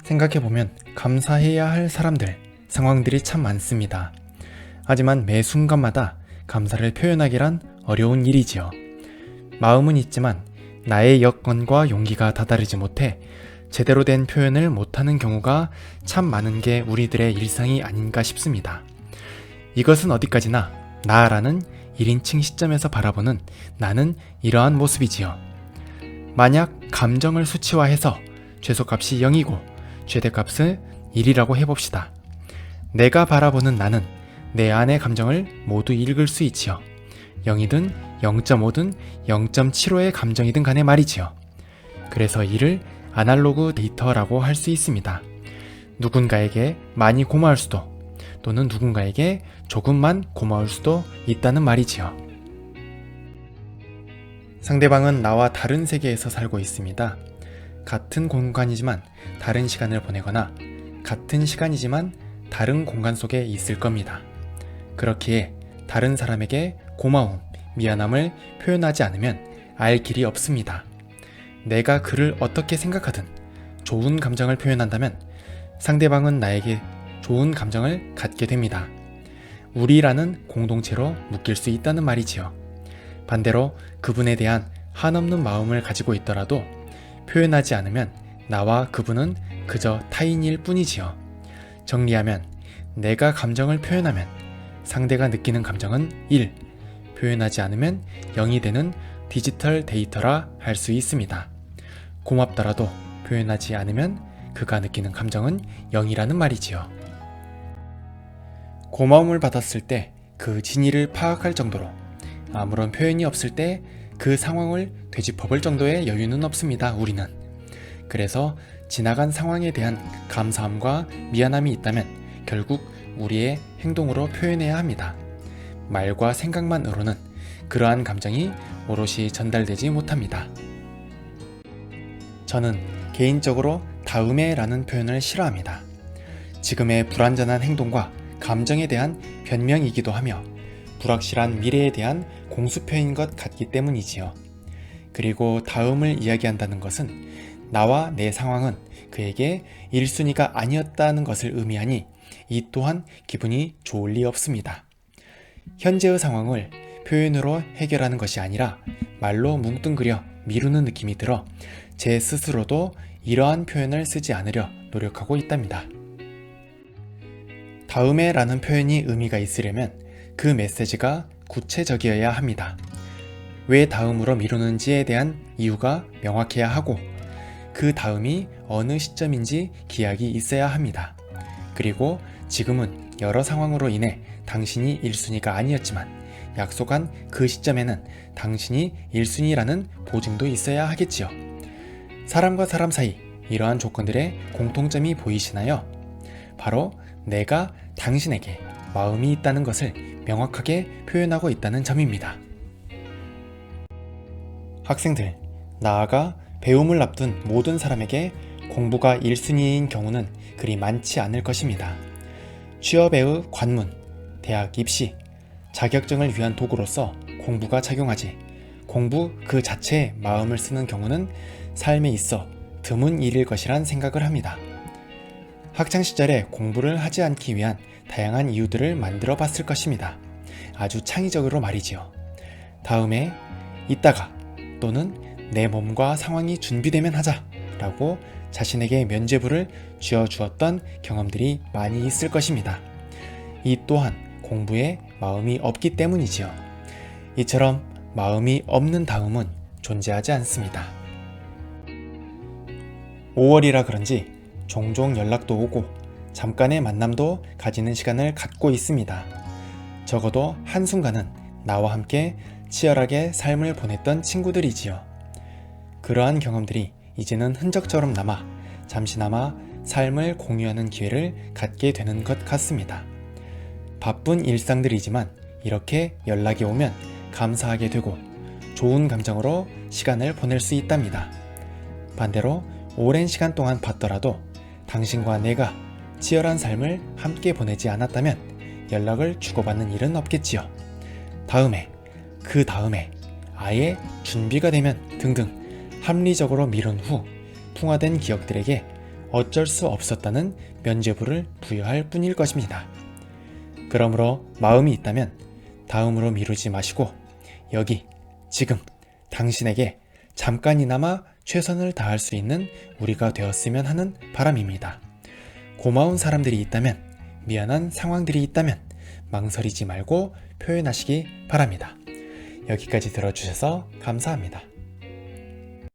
생각해보면 감사해야 할 사람들, 상황들이 참 많습니다. 하지만 매 순간마다 감사를 표현하기란 어려운 일이지요. 마음은 있지만 나의 여건과 용기가 다다르지 못해 제대로 된 표현을 못하는 경우가 참 많은 게 우리들의 일상이 아닌가 싶습니다. 이것은 어디까지나 나라는 1인칭 시점에서 바라보는 나는 이러한 모습이지요. 만약 감정을 수치화해서 최소값이 0이고 최대값을 1이라고 해봅시다. 내가 바라보는 나는 내 안의 감정을 모두 읽을 수 있지요. 0이든 0.5든 0.75의 감정이든 간에 말이지요. 그래서 이를 아날로그 데이터라고 할 수 있습니다. 누군가에게 많이 고마울 수도 또는 누군가에게 조금만 고마울 수도 있다는 말이지요. 상대방은 나와 다른 세계에서 살고 있습니다. 같은 공간이지만 다른 시간을 보내거나 같은 시간이지만 다른 공간 속에 있을 겁니다. 그렇기에 다른 사람에게 고마움, 미안함을 표현하지 않으면 알 길이 없습니다. 내가 그를 어떻게 생각하든 좋은 감정을 표현한다면 상대방은 나에게 좋은 감정을 갖게 됩니다. 우리라는 공동체로 묶일 수 있다는 말이지요. 반대로 그분에 대한 한없는 마음을 가지고 있더라도 표현하지 않으면 나와 그분은 그저 타인일 뿐이지요. 정리하면 내가 감정을 표현하면 상대가 느끼는 감정은 1, 표현하지 않으면 0이 되는 디지털 데이터라 할 수 있습니다. 고맙더라도 표현하지 않으면 그가 느끼는 감정은 0이라는 말이지요. 고마움을 받았을 때 그 진위를 파악할 정도로 아무런 표현이 없을 때 그 상황을 되짚어볼 정도의 여유는 없습니다. 우리는. 그래서 지나간 상황에 대한 감사함과 미안함이 있다면 결국 우리의 행동으로 표현해야 합니다. 말과 생각만으로는 그러한 감정이 오롯이 전달되지 못합니다. 저는 개인적으로 다음에 라는 표현을 싫어합니다. 지금의 불완전한 행동과 감정에 대한 변명이기도 하며 불확실한 미래에 대한 공수표인 것 같기 때문이지요. 그리고 다음을 이야기한다는 것은 나와 내 상황은 그에게 1순위가 아니었다는 것을 의미하니 이 또한 기분이 좋을 리 없습니다. 현재의 상황을 표현으로 해결하는 것이 아니라 말로 뭉뚱그려 미루는 느낌이 들어 제 스스로도 이러한 표현을 쓰지 않으려 노력하고 있답니다. 다음에 라는 표현이 의미가 있으려면 그 메시지가 구체적이어야 합니다. 왜 다음으로 미루는지에 대한 이유가 명확해야 하고 그 다음이 어느 시점인지 기약이 있어야 합니다. 그리고 지금은 여러 상황으로 인해 당신이 1순위가 아니었지만 약속한 그 시점에는 당신이 1순위라는 보증도 있어야 하겠지요. 사람과 사람 사이 이러한 조건들의 공통점이 보이시나요? 바로 내가 당신에게 마음이 있다는 것을 명확하게 표현하고 있다는 점입니다. 학생들, 나아가 배움을 앞둔 모든 사람에게 공부가 1순위인 경우는 그리 많지 않을 것입니다. 취업의 관문, 대학 입시, 자격증을 위한 도구로서 공부가 작용하지 공부 그 자체에 마음을 쓰는 경우는 삶에 있어 드문 일일 것이란 생각을 합니다. 학창시절에 공부를 하지 않기 위한 다양한 이유들을 만들어 봤을 것입니다. 아주 창의적으로 말이지요. 다음에 이따가 또는 내 몸과 상황이 준비되면 하자 라고 자신에게 면죄부를 쥐어주었던 경험들이 많이 있을 것입니다. 이 또한 공부에 마음이 없기 때문이지요. 이처럼 마음이 없는 다음은 존재하지 않습니다. 5월이라 그런지 종종 연락도 오고 잠깐의 만남도 가지는 시간을 갖고 있습니다. 적어도 한순간은 나와 함께 치열하게 삶을 보냈던 친구들이지요. 그러한 경험들이 이제는 흔적처럼 남아 잠시나마 삶을 공유하는 기회를 갖게 되는 것 같습니다. 바쁜 일상들이지만 이렇게 연락이 오면 감사하게 되고 좋은 감정으로 시간을 보낼 수 있답니다. 반대로 오랜 시간 동안 봤더라도 당신과 내가 치열한 삶을 함께 보내지 않았다면 연락을 주고받는 일은 없겠지요. 다음에, 그 다음에, 아예 준비가 되면 등등 합리적으로 미룬 후 풍화된 기억들에게 어쩔 수 없었다는 면죄부를 부여할 뿐일 것입니다. 그러므로 마음이 있다면 다음으로 미루지 마시고 여기, 지금 당신에게 잠깐이나마 최선을 다할 수 있는 우리가 되었으면 하는 바람입니다. 고마운 사람들이 있다면, 미안한 상황들이 있다면 망설이지 말고 표현하시기 바랍니다. 여기까지 들어주셔서 감사합니다.